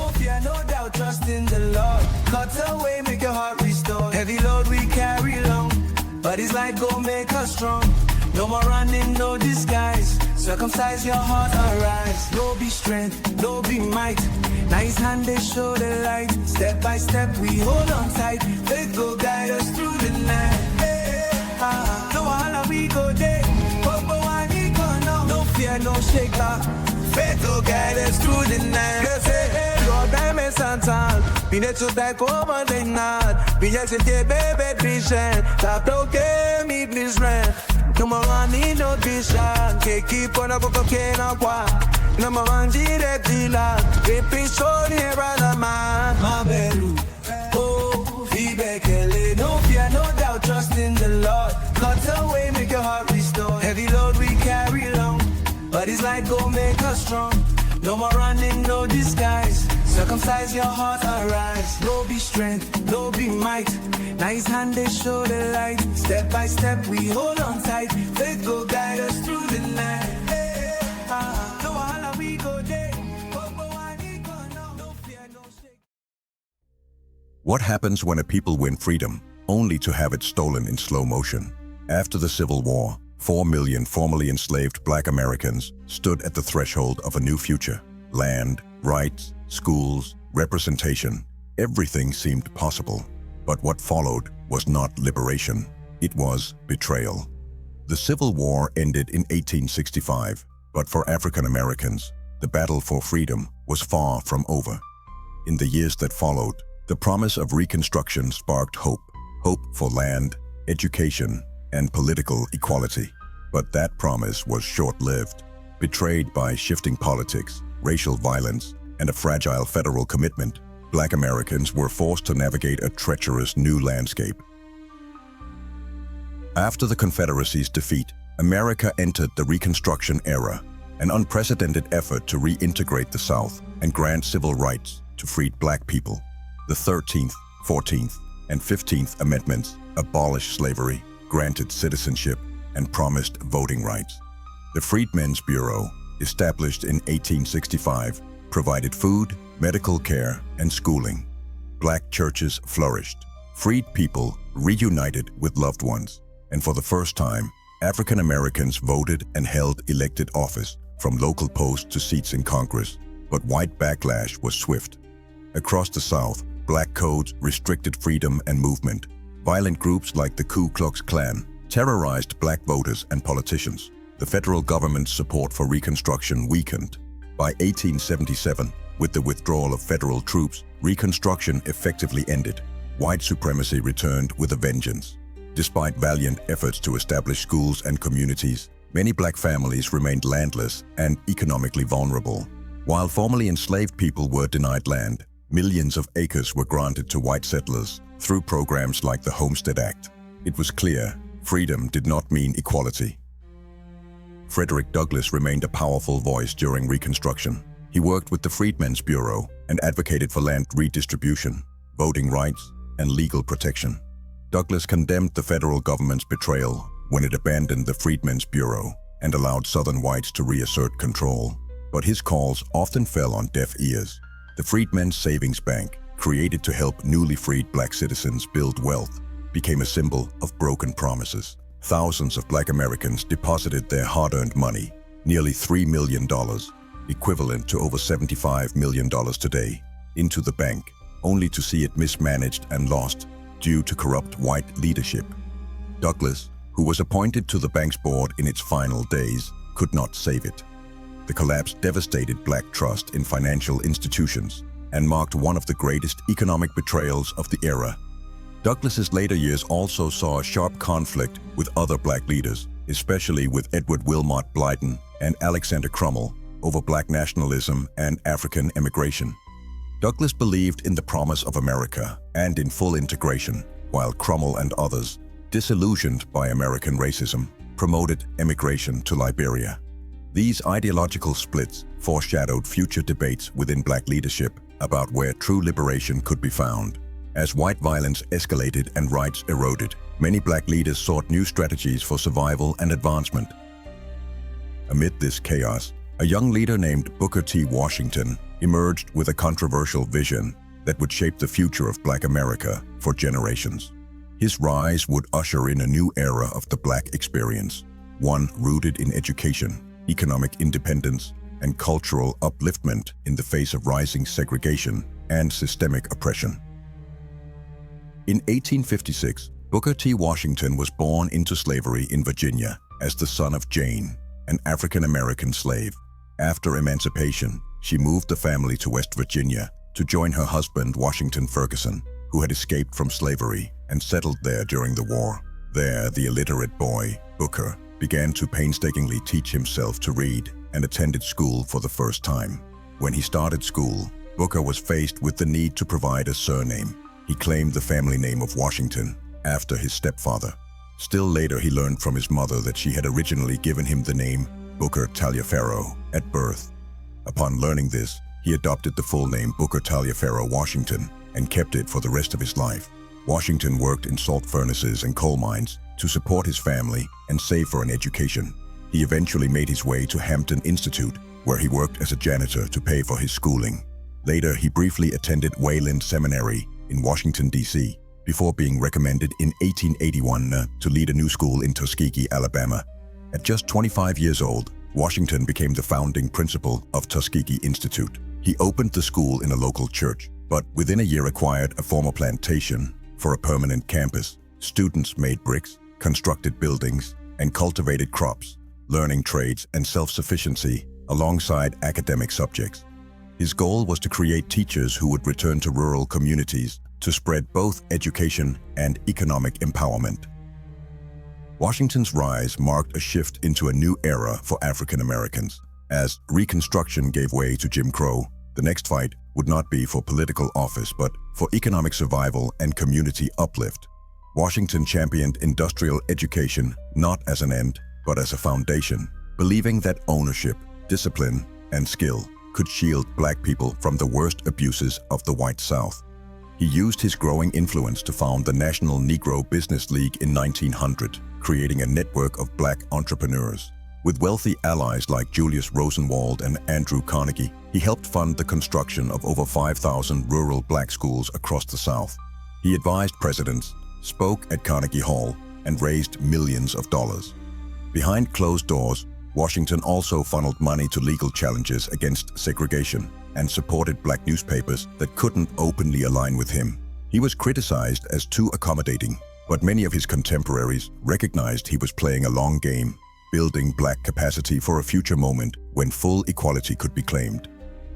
no fear, no doubt, trust in the Lord. Cut away, make your heart restore. Heavy load we carry long, but His light go make us strong. No more running, no disguise. Circumcise your heart, arise. No be strength, no be might. Now His hand they show the light. Step by step we hold on tight. Faith go guide us through the night. No wahala we go there. No fear, no shaker. Faith will guide us through the night. God, I'm a santal. Bine chutai como de nada. Bine sentir bebê triste. Tá toque me blisren. No more running, no bishan. Keep on a go na kwa. No more run diretila. Keep so near brother man. Mabelu. Oh, Ibekele. No fear, no doubt, trust in the Lord. Cut away, make your heart restore. Heavy load we carry long, but His light go make us strong. No more running, no disguise. Circumcise your heart, arise. No be strength, no be might. Now His hand they show the light. Step by step we hold on tight. Faith go guide us through the night. No wahala we go there. No fear, no shake. What happens when a people win freedom, only to have it stolen in slow motion? After the Civil War, 4 million formerly enslaved Black Americans stood at the threshold of a new future. Land, rights, schools, representation, everything seemed possible. But what followed was not liberation, it was betrayal. The Civil War ended in 1865, but for African Americans, the battle for freedom was far from over. In the years that followed, the promise of Reconstruction sparked hope for land, education, and political equality. But that promise was short-lived. Betrayed by shifting politics, racial violence, and a fragile federal commitment, Black Americans were forced to navigate a treacherous new landscape. After the Confederacy's defeat, America entered the Reconstruction era, an unprecedented effort to reintegrate the South and grant civil rights to freed Black people. The 13th, 14th, and 15th Amendments abolished slavery, granted citizenship, and promised voting rights. The Freedmen's Bureau, established in 1865, provided food, medical care, and schooling. Black churches flourished. Freed people reunited with loved ones. And for the first time, African Americans voted and held elected office, from local posts to seats in Congress. But white backlash was swift. Across the South, Black codes restricted freedom and movement. Violent groups like the Ku Klux Klan terrorized Black voters and politicians. The federal government's support for Reconstruction weakened. By 1877, with the withdrawal of federal troops, Reconstruction effectively ended. White supremacy returned with a vengeance. Despite valiant efforts to establish schools and communities, many Black families remained landless and economically vulnerable. While formerly enslaved people were denied land, millions of acres were granted to white settlers through programs like the Homestead Act. It was clear freedom did not mean equality. Frederick Douglass remained a powerful voice during Reconstruction. He worked with the Freedmen's Bureau and advocated for land redistribution, voting rights, and legal protection. Douglass condemned the federal government's betrayal when it abandoned the Freedmen's Bureau and allowed Southern whites to reassert control. But his calls often fell on deaf ears. The Freedmen's Savings Bank, created to help newly freed Black citizens build wealth, became a symbol of broken promises. Thousands of Black Americans deposited their hard-earned money, nearly $3 million, equivalent to over $75 million today, into the bank, only to see it mismanaged and lost due to corrupt white leadership. Douglass, who was appointed to the bank's board in its final days, could not save it. The collapse devastated Black trust in financial institutions and marked one of the greatest economic betrayals of the era. Douglass's later years also saw a sharp conflict with other Black leaders, especially with Edward Wilmot Blyden and Alexander Crummell, over Black nationalism and African immigration. Douglass believed in the promise of America and in full integration, while Crummell and others, disillusioned by American racism, promoted emigration to Liberia. These ideological splits foreshadowed future debates within Black leadership about where true liberation could be found. As white violence escalated and rights eroded, many Black leaders sought new strategies for survival and advancement. Amid this chaos, a young leader named Booker T. Washington emerged with a controversial vision that would shape the future of Black America for generations. His rise would usher in a new era of the Black experience, one rooted in education, economic independence, and cultural upliftment in the face of rising segregation and systemic oppression. In 1856, Booker T. Washington was born into slavery in Virginia as the son of Jane, an African-American slave. After emancipation, she moved the family to West Virginia to join her husband, Washington Ferguson, who had escaped from slavery and settled there during the war. There, the illiterate boy, Booker, began to painstakingly teach himself to read and attended school for the first time. When he started school, Booker was faced with the need to provide a surname. He claimed the family name of Washington after his stepfather. Still later, he learned from his mother that she had originally given him the name Booker Taliaferro at birth. Upon learning this, he adopted the full name Booker Taliaferro Washington and kept it for the rest of his life. Washington worked in salt furnaces and coal mines to support his family and save for an education. He eventually made his way to Hampton Institute, where he worked as a janitor to pay for his schooling. Later, he briefly attended Wayland Seminary in Washington, D.C., before being recommended in 1881 to lead a new school in Tuskegee, Alabama. At just 25 years old, Washington became the founding principal of Tuskegee Institute. He opened the school in a local church, but within a year acquired a former plantation for a permanent campus. Students made bricks, constructed buildings, and cultivated crops, learning trades and self-sufficiency alongside academic subjects. His goal was to create teachers who would return to rural communities to spread both education and economic empowerment. Washington's rise marked a shift into a new era for African Americans. As Reconstruction gave way to Jim Crow, the next fight would not be for political office but for economic survival and community uplift. Washington championed industrial education not as an end, but as a foundation, believing that ownership, discipline, and skill could shield Black people from the worst abuses of the white South. He used his growing influence to found the National Negro Business League in 1900, creating a network of Black entrepreneurs. With wealthy allies like Julius Rosenwald and Andrew Carnegie, he helped fund the construction of over 5,000 rural Black schools across the South. He advised presidents, spoke at Carnegie Hall, and raised millions of dollars. Behind closed doors, Washington also funneled money to legal challenges against segregation and supported Black newspapers that couldn't openly align with him. He was criticized as too accommodating, but many of his contemporaries recognized he was playing a long game, building Black capacity for a future moment when full equality could be claimed.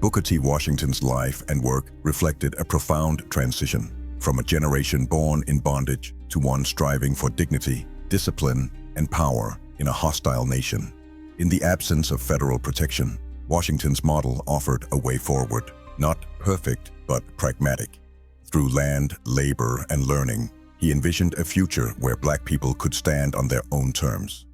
Booker T. Washington's life and work reflected a profound transition, from a generation born in bondage to one striving for dignity, discipline, and power in a hostile nation. In the absence of federal protection, Washington's model offered a way forward, not perfect but pragmatic. Through land, labor, and learning, he envisioned a future where Black people could stand on their own terms.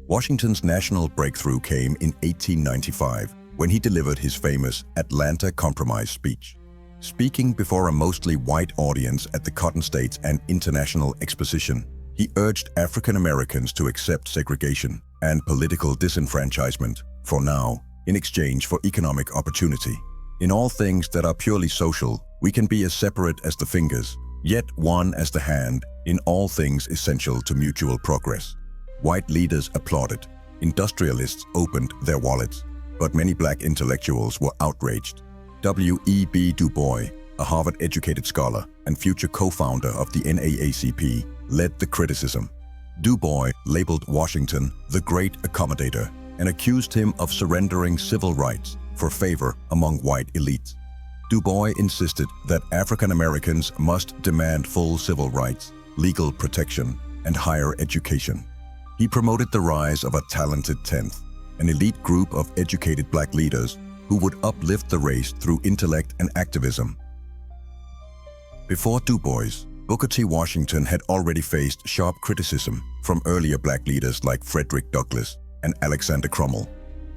Washington's national breakthrough came in 1895 when he delivered his famous Atlanta Compromise speech. Speaking before a mostly white audience at the Cotton States and International Exposition, he urged African Americans to accept segregation and political disenfranchisement for now in exchange for economic opportunity. In all things that are purely social, we can be as separate as the fingers, yet one as the hand, in all things essential to mutual progress. White leaders applauded. Industrialists opened their wallets, but many Black intellectuals were outraged. W.E.B. Du Bois, a Harvard-educated scholar and future co-founder of the NAACP, led the criticism. Du Bois labeled Washington the Great Accommodator and accused him of surrendering civil rights for favor among white elites. Du Bois insisted that African Americans must demand full civil rights, legal protection, and higher education. He promoted the rise of a talented 10th, an elite group of educated Black leaders who would uplift the race through intellect and activism. Before Du Bois, Booker T. Washington had already faced sharp criticism from earlier Black leaders like Frederick Douglass and Alexander Crummell.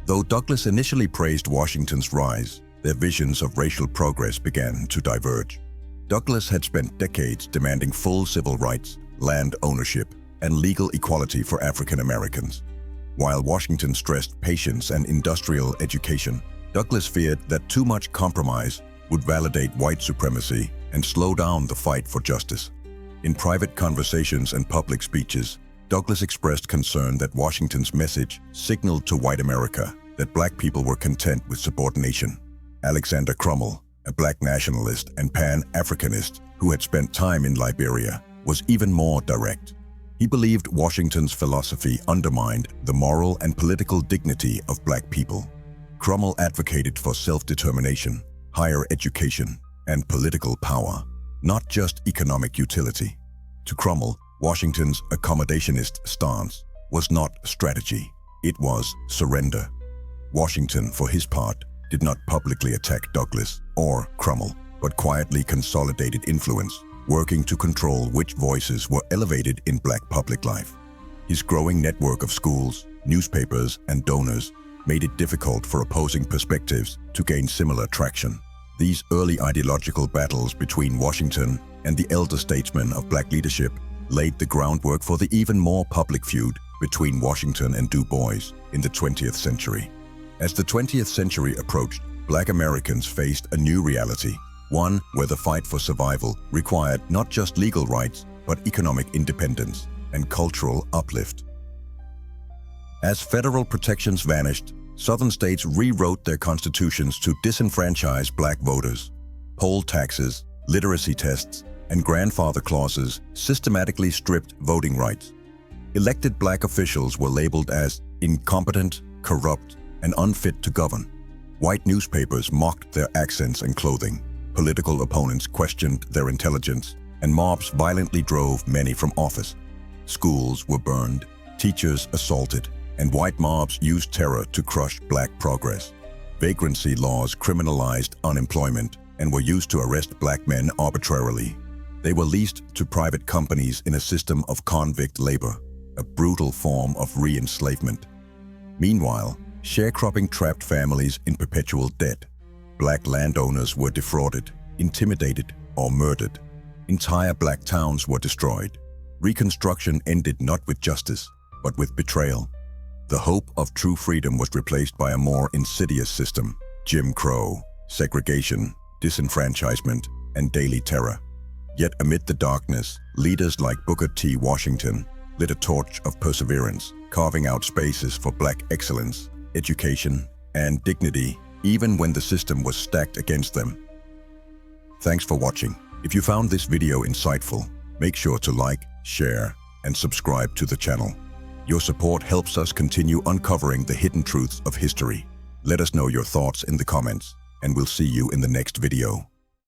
Though Douglass initially praised Washington's rise, their visions of racial progress began to diverge. Douglass had spent decades demanding full civil rights, land ownership, and legal equality for African Americans. While Washington stressed patience and industrial education, Douglas feared that too much compromise would validate white supremacy and slow down the fight for justice. In private conversations and public speeches, Douglas expressed concern that Washington's message signaled to white America that black people were content with subordination. Alexander Crummell, a black nationalist and Pan-Africanist who had spent time in Liberia, was even more direct. He believed Washington's philosophy undermined the moral and political dignity of black people. Crummell advocated for self-determination, higher education, and political power, not just economic utility. To Crummell, Washington's accommodationist stance was not strategy, it was surrender. Washington, for his part, did not publicly attack Douglas or Crummell, but quietly consolidated influence, working to control which voices were elevated in black public life. His growing network of schools, newspapers, and donors made it difficult for opposing perspectives to gain similar traction. These early ideological battles between Washington and the elder statesmen of black leadership laid the groundwork for the even more public feud between Washington and Du Bois in the 20th century. As the 20th century approached, black Americans faced a new reality, one where the fight for survival required not just legal rights, but economic independence and cultural uplift. As federal protections vanished, Southern states rewrote their constitutions to disenfranchise black voters. Poll taxes, literacy tests, and grandfather clauses systematically stripped voting rights. Elected black officials were labeled as incompetent, corrupt, and unfit to govern. White newspapers mocked their accents and clothing. Political opponents questioned their intelligence, and mobs violently drove many from office. Schools were burned, teachers assaulted, and white mobs used terror to crush black progress. Vagrancy laws criminalized unemployment and were used to arrest black men arbitrarily. They were leased to private companies in a system of convict labor, a brutal form of re-enslavement. Meanwhile, sharecropping trapped families in perpetual debt. Black landowners were defrauded, intimidated, or murdered. Entire black towns were destroyed. Reconstruction ended not with justice, but with betrayal. The hope of true freedom was replaced by a more insidious system: Jim Crow, segregation, disenfranchisement, and daily terror. Yet amid the darkness, leaders like Booker T. Washington lit a torch of perseverance, carving out spaces for black excellence, education, and dignity, even when the system was stacked against them. Thanks for watching. If you found this video insightful, make sure to like, share, and subscribe to the channel. Your support helps us continue uncovering the hidden truths of history. Let us know your thoughts in the comments, and we'll see you in the next video.